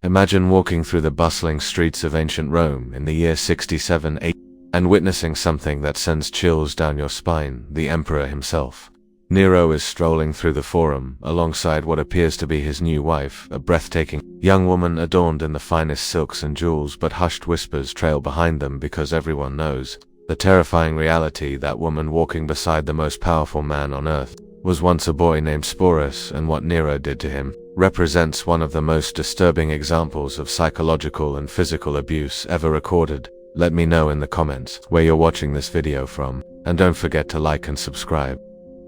Imagine walking through the bustling streets of ancient Rome in the year 67 AD and witnessing something that sends chills down your spine, the emperor himself. Nero is strolling through the forum, alongside what appears to be his new wife, a breathtaking young woman adorned in the finest silks and jewels, but hushed whispers trail behind them because everyone knows the terrifying reality that woman walking beside the most powerful man on earth was once a boy named Sporus, and what Nero did to him represents one of the most disturbing examples of psychological and physical abuse ever recorded. Let me know in the comments where you're watching this video from, and don't forget to like and subscribe.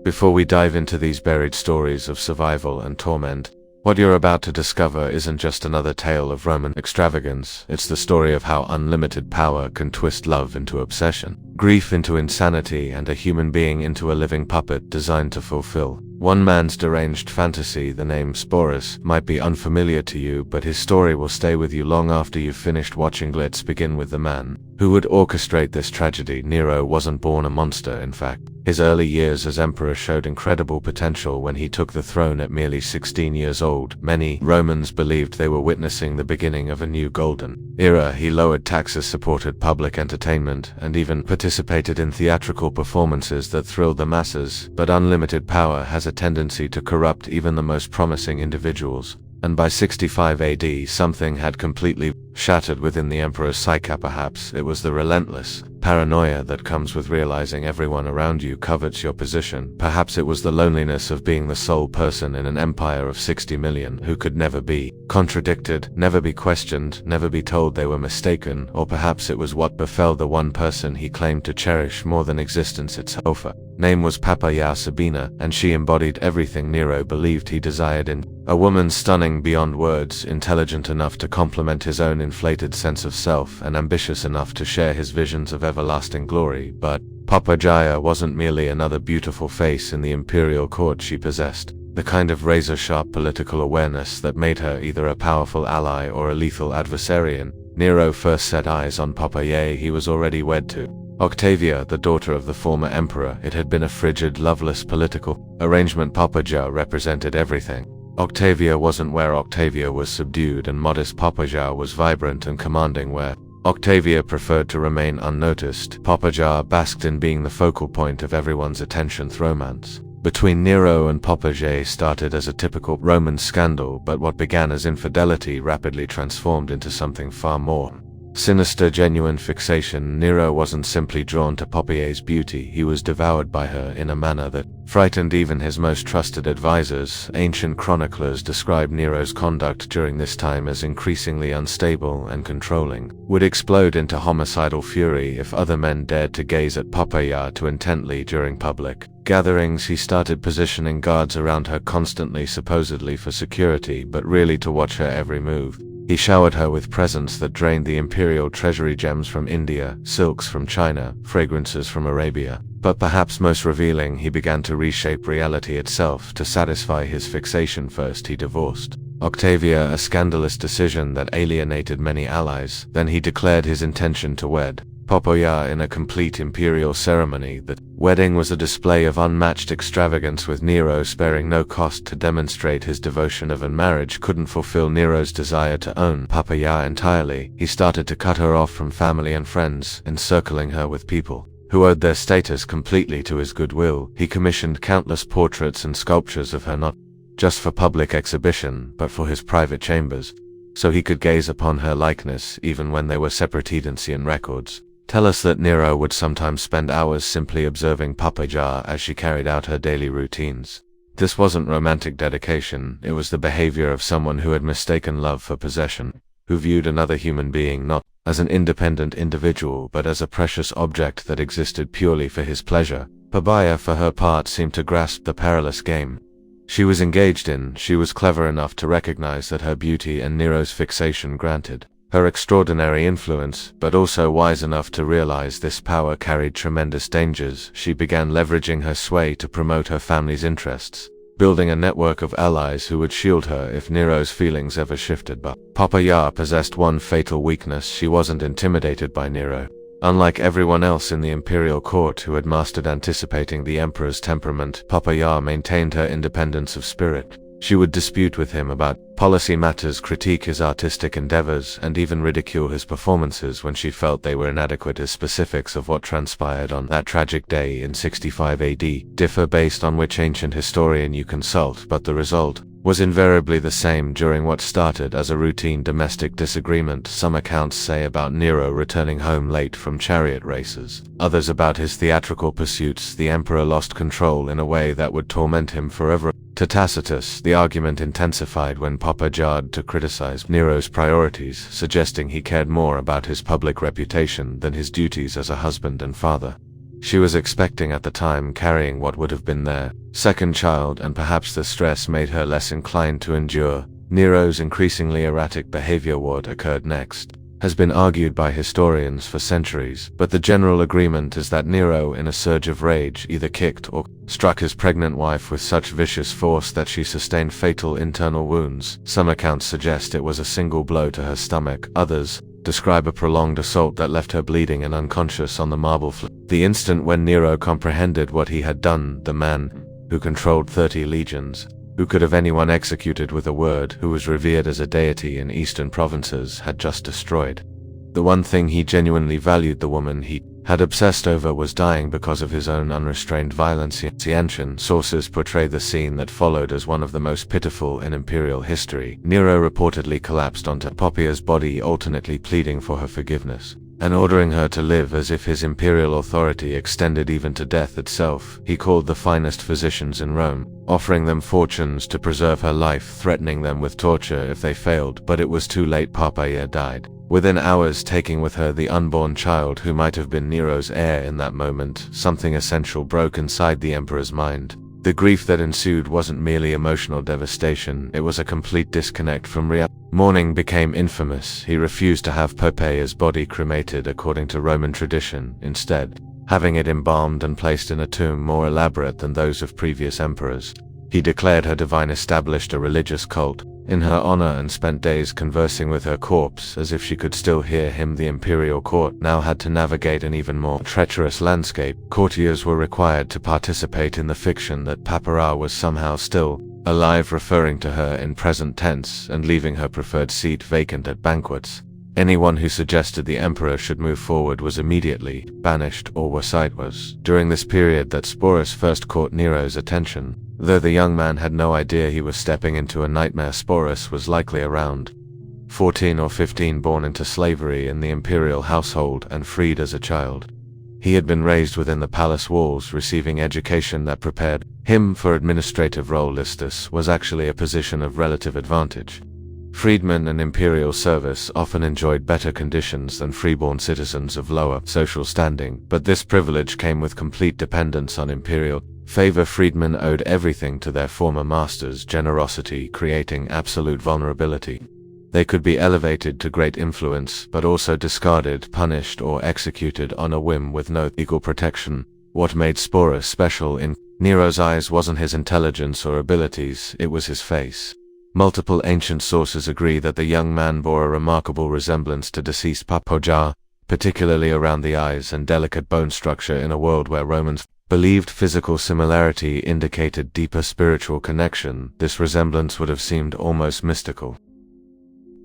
Before we dive into these buried stories of survival and torment, what you're about to discover isn't just another tale of Roman extravagance, it's the story of how unlimited power can twist love into obsession, grief into insanity, and a human being into a living puppet designed to fulfill one man's deranged fantasy. The name Sporus might be unfamiliar to you, but his story will stay with you long after you've finished watching. Let's begin with the man who would orchestrate this tragedy. Nero wasn't born a monster, in fact. His early years as emperor showed incredible potential when he took the throne at merely 16 years old. Many Romans believed they were witnessing the beginning of a new golden era. He lowered taxes, supported public entertainment, and even participated in theatrical performances that thrilled the masses. But unlimited power has a tendency to corrupt even the most promising individuals, and by 65 AD something had completely shattered within the emperor's psyche. Perhaps it was the relentless paranoia that comes with realizing everyone around you covets your position. Perhaps it was the loneliness of being the sole person in an empire of 60 million who could never be contradicted, never be questioned, never be told they were mistaken. Or perhaps it was what befell the one person he claimed to cherish more than existence itself. Her name was Papaya Sabina, and she embodied everything Nero believed he desired in a woman: stunning beyond words, intelligent enough to complement his own inflated sense of self, and ambitious enough to share his visions of everlasting glory. But Papaya wasn't merely another beautiful face in the imperial court. She possessed the kind of razor-sharp political awareness that made her either a powerful ally or a lethal adversary. Nero first set eyes on Papaya, he was already wed to Octavia, the daughter of the former emperor. It had been a frigid, loveless political arrangement. Papaya represented everything. Octavia wasn't where Octavia was subdued and modest. Papaya was vibrant and commanding where Octavia preferred to remain unnoticed. Papaya basked in being the focal point of everyone's attention. Romance between Nero and Papaya started as a typical Roman scandal, but what began as infidelity rapidly transformed into something far more sinister: genuine fixation. Nero wasn't simply drawn to Papaya's beauty, he was devoured by her in a manner that frightened even his most trusted advisors. Ancient chroniclers describe Nero's conduct during this time as increasingly unstable and controlling, would explode into homicidal fury if other men dared to gaze at Papaya too intently. During public gatherings, he started positioning guards around her constantly, supposedly for security, but really to watch her every move. He showered her with presents that drained the imperial treasury: gems from India, silks from China, fragrances from Arabia. But perhaps most revealing, he began to reshape reality itself to satisfy his fixation. First he divorced Octavia, a scandalous decision that alienated many allies. Then he declared his intention to wed Papaya in a complete imperial ceremony. The wedding was a display of unmatched extravagance, with Nero sparing no cost to demonstrate his devotion. And marriage couldn't fulfill Nero's desire to own Papaya entirely. He started to cut her off from family and friends, encircling her with people who owed their status completely to his goodwill. He commissioned countless portraits and sculptures of her, not just for public exhibition, but for his private chambers, so he could gaze upon her likeness even when they were separate. Ancient records tell us that Nero would sometimes spend hours simply observing Papaya as she carried out her daily routines. This wasn't romantic dedication, it was the behavior of someone who had mistaken love for possession, who viewed another human being not as an independent individual but as a precious object that existed purely for his pleasure. Papaya, for her part, seemed to grasp the perilous game she was engaged in. She was clever enough to recognize that her beauty and Nero's fixation granted her extraordinary influence, but also wise enough to realize this power carried tremendous dangers. She began leveraging her sway to promote her family's interests, building a network of allies who would shield her if Nero's feelings ever shifted. But Papaya possessed one fatal weakness: she wasn't intimidated by Nero. Unlike everyone else in the imperial court who had mastered anticipating the emperor's temperament, Papaya maintained her independence of spirit. She would dispute with him about policy matters, critique his artistic endeavors, and even ridicule his performances when she felt they were inadequate, as specifics of what transpired on that tragic day in 65 AD differ based on which ancient historian you consult, but the result was invariably the same during what started as a routine domestic disagreement. Some accounts say about Nero returning home late from chariot races, others about his theatrical pursuits. The emperor lost control in a way that would torment him forever. To Tacitus, the argument intensified when Papa jarred to criticize Nero's priorities, suggesting he cared more about his public reputation than his duties as a husband and father. She was expecting at the time, carrying what would have been their second child, and perhaps the stress made her less inclined to endure. Nero's increasingly erratic behavior. What occurred next has been argued by historians for centuries, but the general agreement is that Nero, in a surge of rage, either kicked or struck his pregnant wife with such vicious force that she sustained fatal internal wounds. Some accounts suggest it was a single blow to her stomach, others describe a prolonged assault that left her bleeding and unconscious on the marble floor. The instant when Nero comprehended what he had done, the man who controlled 30 legions, who could have anyone executed with a word, who was revered as a deity in eastern provinces, had just destroyed the one thing he genuinely valued. The woman he had obsessed over was dying because of his own unrestrained violence. Ancient sources portray the scene that followed as one of the most pitiful in imperial history. Nero reportedly collapsed onto Poppaea's body, alternately pleading for her forgiveness and ordering her to live as if his imperial authority extended even to death itself. He called the finest physicians in Rome, offering them fortunes to preserve her life, threatening them with torture if they failed, but it was too late. Poppaea died within hours, taking with her the unborn child who might have been Nero's heir. In that moment, something essential broke inside the emperor's mind. The grief that ensued wasn't merely emotional devastation, it was a complete disconnect from reality. Mourning became infamous. He refused to have Poppaea's body cremated according to Roman tradition, instead having it embalmed and placed in a tomb more elaborate than those of previous emperors. He declared her divine, established a religious cult in her honor, and spent days conversing with her corpse as if she could still hear him. The imperial court now had to navigate an even more treacherous landscape. Courtiers were required to participate in the fiction that Poppaea was somehow still alive, referring to her in present tense and leaving her preferred seat vacant at banquets. Anyone who suggested the emperor should move forward was immediately banished or were sideways. During this period that Sporus first caught Nero's attention, though the young man had no idea he was stepping into a nightmare. Sporus was likely around 14 or 15, born into slavery in the imperial household and freed as a child. He had been raised within the palace walls, receiving education that prepared him for administrative role. This was actually a position of relative advantage. Freedmen and imperial service often enjoyed better conditions than freeborn citizens of lower social standing, but this privilege came with complete dependence on imperial favor. Freedmen owed everything to their former masters' generosity, creating absolute vulnerability. They could be elevated to great influence, but also discarded, punished, or executed on a whim with no legal protection. What made Sporus special in Nero's eyes wasn't his intelligence or abilities, it was his face. Multiple ancient sources agree that the young man bore a remarkable resemblance to deceased Poppaea, particularly around the eyes and delicate bone structure. In a world where Romans believed physical similarity indicated deeper spiritual connection, this resemblance would have seemed almost mystical.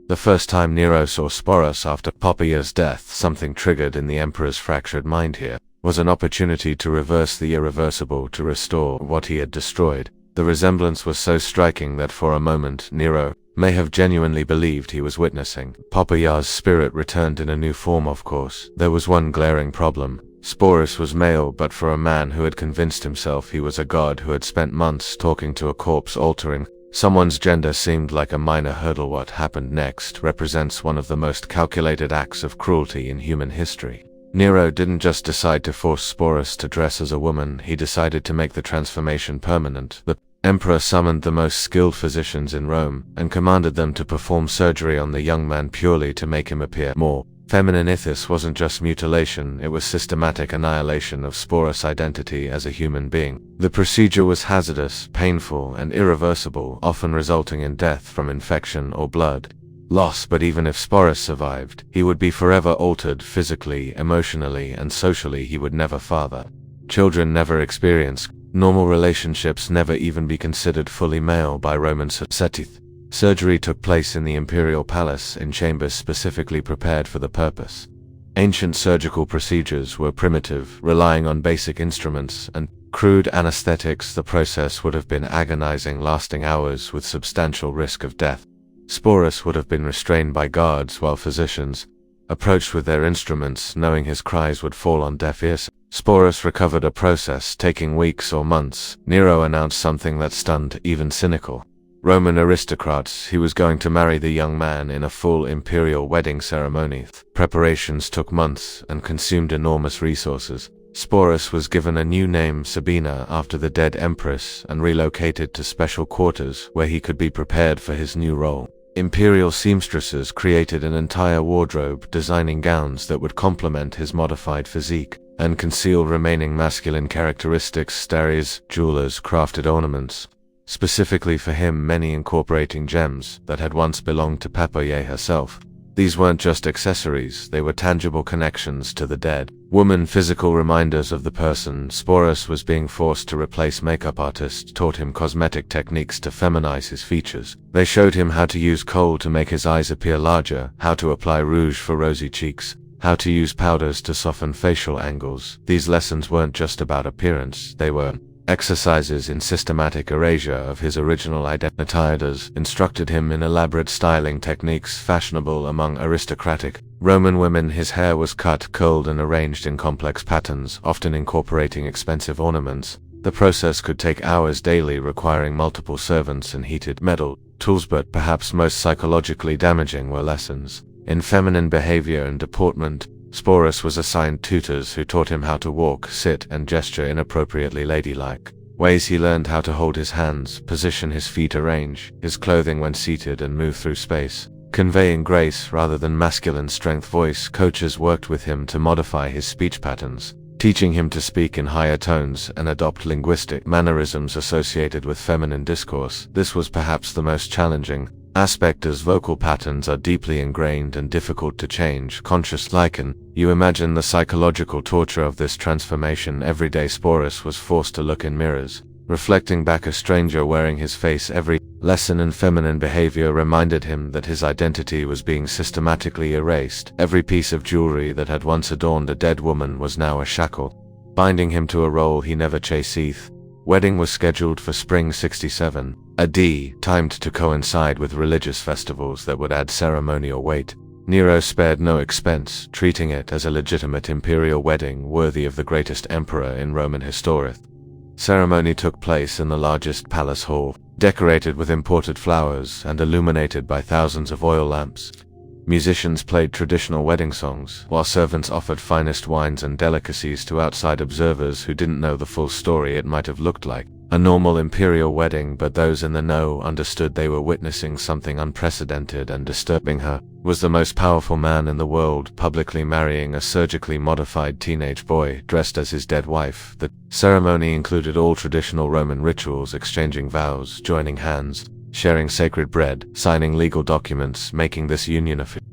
The first time Nero saw Sporus after Poppaea's death, something triggered in the emperor's fractured mind. Here was an opportunity to reverse the irreversible, to restore what he had destroyed. The resemblance was so striking that for a moment Nero may have genuinely believed he was witnessing Poppaea's spirit returned in a new form. Of course, there was one glaring problem. Sporus was male, but for a man who had convinced himself he was a god who had spent months talking to a corpse, altering someone's gender seemed like a minor hurdle. What happened next represents one of the most calculated acts of cruelty in human history. Nero didn't just decide to force Sporus to dress as a woman, he decided to make the transformation permanent. The emperor summoned the most skilled physicians in Rome and commanded them to perform surgery on the young man purely to make him appear more feminine. This wasn't just mutilation, it was systematic annihilation of Sporus' identity as a human being. The procedure was hazardous, painful, and irreversible, often resulting in death from infection or blood loss. But even if Sporus survived, he would be forever altered physically, emotionally, and socially. He would never father children, never experience Normal relationships never even be considered fully male by Roman society. Surgery took place in the imperial palace in chambers specifically prepared for the purpose. Ancient surgical procedures were primitive, relying on basic instruments and crude anesthetics. The process would have been agonizing, lasting hours with substantial risk of death. Sporus would have been restrained by guards while physicians approached with their instruments, knowing his cries would fall on deaf ears. Sporus recovered, a process taking weeks or months. Nero announced something that stunned even cynical Roman aristocrats. He was going to marry the young man in a full imperial wedding ceremony. Preparations took months and consumed enormous resources. Sporus was given a new name, Sabina, after the dead empress, and relocated to special quarters where he could be prepared for his new role. Imperial seamstresses created an entire wardrobe, designing gowns that would complement his modified physique and conceal remaining masculine characteristics. Starries, jewelers crafted ornaments specifically for him, many incorporating gems that had once belonged to Papoye herself. These weren't just accessories, they were tangible connections to the dead woman, physical reminders of the person. Sporus was being forced to replace makeup artists, taught him cosmetic techniques to feminize his features. They showed him how to use kohl to make his eyes appear larger, how to apply rouge for rosy cheeks, how to use powders to soften facial angles. These lessons weren't just about appearance, they were exercises in systematic erasure of his original identity. Tyrdas instructed him in elaborate styling techniques fashionable among aristocratic Roman women. His hair was cut, curled, and arranged in complex patterns, often incorporating expensive ornaments. The process could take hours daily, requiring multiple servants and heated metal tools, but perhaps most psychologically damaging were lessons in feminine behavior and deportment. Sporus was assigned tutors who taught him how to walk, sit, and gesture in appropriately ladylike ways. He learned how to hold his hands, position his feet, arrange his clothing when seated, and move through space, conveying grace rather than masculine strength. Voice coaches worked with him to modify his speech patterns, teaching him to speak in higher tones and adopt linguistic mannerisms associated with feminine discourse. This was perhaps the most challenging aspect, as vocal patterns are deeply ingrained and difficult to change. Can you imagine the psychological torture of this transformation? Every day Sporus was forced to look in mirrors, reflecting back a stranger wearing his face. Every lesson in feminine behavior reminded him that his identity was being systematically erased. Every piece of jewelry that had once adorned a dead woman was now a shackle, binding him to a role he never chased. Wedding was scheduled for spring 67 AD, timed to coincide with religious festivals that would add ceremonial weight. Nero spared no expense, treating it as a legitimate imperial wedding worthy of the greatest emperor in Roman history. Ceremony took place in the largest palace hall, decorated with imported flowers and illuminated by thousands of oil lamps. Musicians played traditional wedding songs, while servants offered finest wines and delicacies to outside observers who didn't know the full story. It might have looked like a normal imperial wedding, but those in the know understood they were witnessing something unprecedented and disturbing. Her was the most powerful man in the world, publicly marrying a surgically modified teenage boy dressed as his dead wife. The ceremony included all traditional Roman rituals, exchanging vows, joining hands, sharing sacred bread, signing legal documents, making this union official.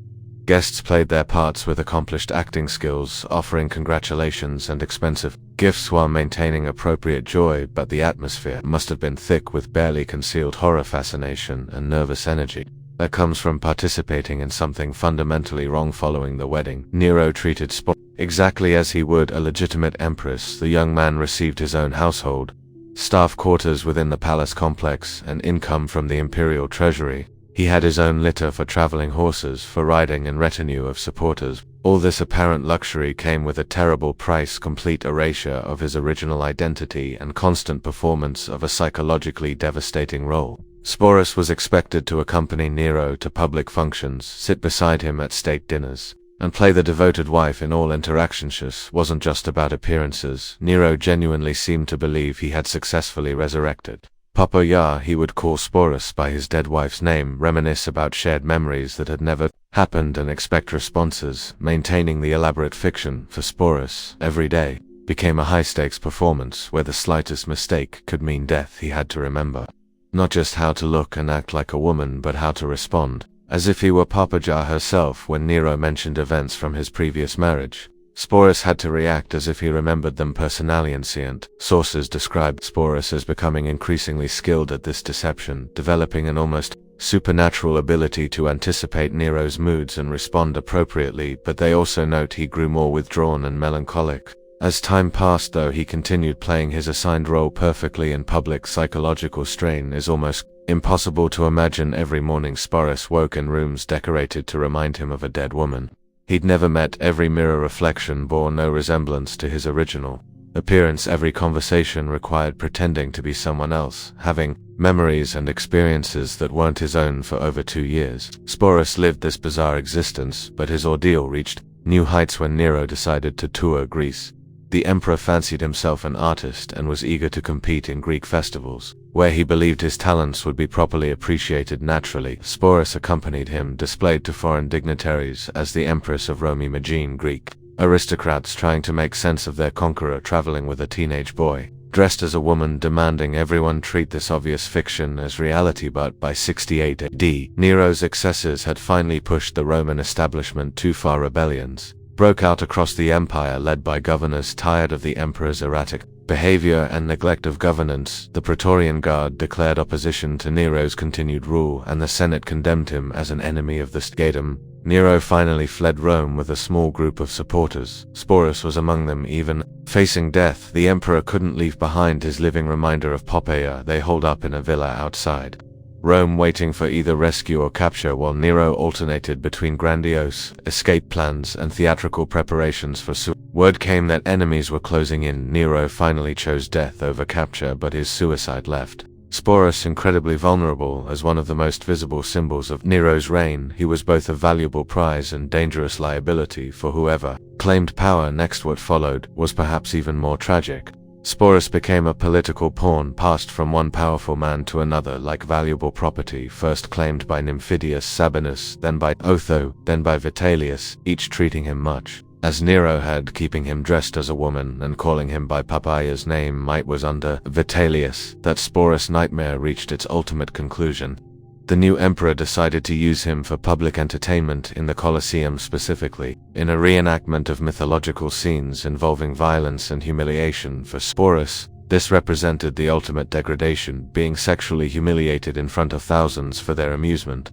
Guests played their parts with accomplished acting skills, offering congratulations and expensive gifts while maintaining appropriate joy, but the atmosphere must have been thick with barely concealed horror, fascination, and nervous energy that comes from participating in something fundamentally wrong. Following the wedding, Nero treated Sporus exactly as he would a legitimate empress. The young man received his own household, staff quarters within the palace complex, and income from the imperial treasury. He had his own litter for traveling horses for riding and retinue of supporters. All this apparent luxury came with a terrible price: complete erasure of his original identity and constant performance of a psychologically devastating role. Sporus was expected to accompany Nero to public functions, sit beside him at state dinners, and play the devoted wife in all interactions. This wasn't just about appearances. Nero genuinely seemed to believe he had successfully resurrected Papoya. He would call Sporus by his dead wife's name, reminisce about shared memories that had never happened, and expect responses. Maintaining the elaborate fiction for Sporus every day became a high-stakes performance where the slightest mistake could mean death. He had to remember not just how to look and act like a woman, but how to respond as if he were Papoya herself. When Nero mentioned events from his previous marriage, Sporus had to react as if he remembered them personally and sentient. Sources describe Sporus as becoming increasingly skilled at this deception, developing an almost supernatural ability to anticipate Nero's moods and respond appropriately, but they also note he grew more withdrawn and melancholic. As time passed, though, he continued playing his assigned role perfectly in public. Psychological strain is almost impossible to imagine. Every morning Sporus woke in rooms decorated to remind him of a dead woman he'd never met. Every mirror reflection bore no resemblance to his original appearance. Every conversation required pretending to be someone else, having memories and experiences that weren't his own. For over 2 years, Sporus lived this bizarre existence, but his ordeal reached new heights when Nero decided to tour Greece. The emperor fancied himself an artist and was eager to compete in Greek festivals, where he believed his talents would be properly appreciated. Naturally, Sporus accompanied him, displayed to foreign dignitaries as the Empress of Rome. Imagine Greek aristocrats trying to make sense of their conqueror traveling with a teenage boy dressed as a woman, demanding everyone treat this obvious fiction as reality. But by 68 AD, Nero's excesses had finally pushed the Roman establishment too far. Rebellions broke out across the empire, led by governors tired of the emperor's erratic behavior and neglect of governance. The Praetorian Guard declared opposition to Nero's continued rule, and the Senate condemned him as an enemy of the state. Nero finally fled Rome with a small group of supporters. Sporus was among them. Even facing death, the emperor couldn't leave behind his living reminder of Poppaea. They holed up in a villa outside Rome, waiting for either rescue or capture, while Nero alternated between grandiose escape plans and theatrical preparations for suicide. Word came that enemies were closing in. Nero finally chose death over capture, but his suicide left Sporus incredibly vulnerable. As one of the most visible symbols of Nero's reign, he was both a valuable prize and dangerous liability for whoever claimed power next. What followed was perhaps even more tragic. Sporus became a political pawn, passed from one powerful man to another like valuable property, first claimed by Nymphidius Sabinus, then by Otho, then by Vitellius, each treating him much as Nero had, keeping him dressed as a woman and calling him by Poppaea's name. Might was under Vitellius that Sporus' nightmare reached its ultimate conclusion. The new emperor decided to use him for public entertainment in the Colosseum, specifically in a reenactment of mythological scenes involving violence and humiliation. For Sporus, this represented the ultimate degradation, being sexually humiliated in front of thousands for their amusement.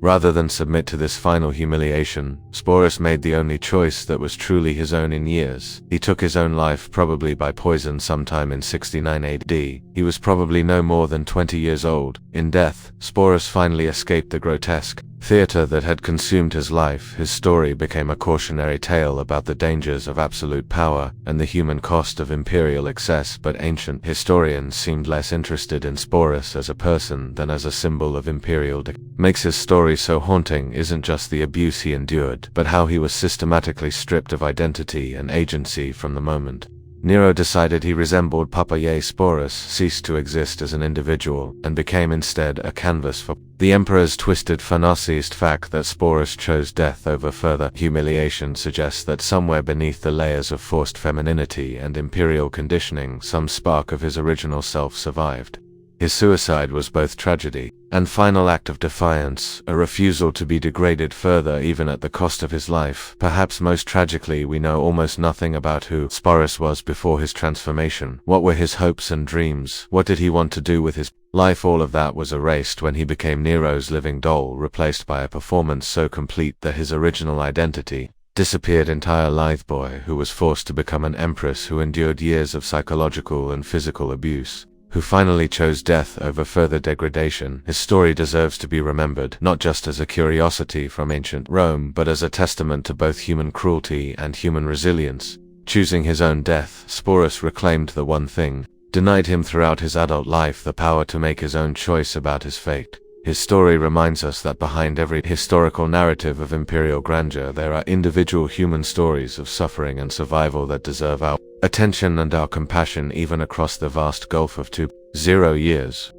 Rather than submit to this final humiliation, Sporus made the only choice that was truly his own in years. He took his own life, probably by poison, sometime in 69 AD. He was probably no more than 20 years old. In death, Sporus finally escaped the grotesque theater that had consumed his life. His story became a cautionary tale about the dangers of absolute power and the human cost of imperial excess, but ancient historians seemed less interested in Sporus as a person than as a symbol of imperial decay. Makes his story so haunting isn't just the abuse he endured, but how he was systematically stripped of identity and agency from the moment Nero decided he resembled Poppaea. Sporus ceased to exist as an individual and became instead a canvas for the emperor's twisted fantasized. Fact that Sporus chose death over further humiliation suggests that somewhere beneath the layers of forced femininity and imperial conditioning, some spark of his original self survived. His suicide was both tragedy and final act of defiance, a refusal to be degraded further even at the cost of his life. Perhaps most tragically, we know almost nothing about who Sporus was before his transformation. What were his hopes and dreams? What did he want to do with his life? All of that was erased when he became Nero's living doll, replaced by a performance so complete that his original identity disappeared. Entire lithe boy who was forced to become an empress, who endured years of psychological and physical abuse, who finally chose death over further degradation. His story deserves to be remembered, not just as a curiosity from ancient Rome, but as a testament to both human cruelty and human resilience. Choosing his own death, Sporus reclaimed the one thing denied him throughout his adult life: the power to make his own choice about his fate. His story reminds us that behind every historical narrative of imperial grandeur, there are individual human stories of suffering and survival that deserve our attention and our compassion, even across the vast gulf of 2.0 years.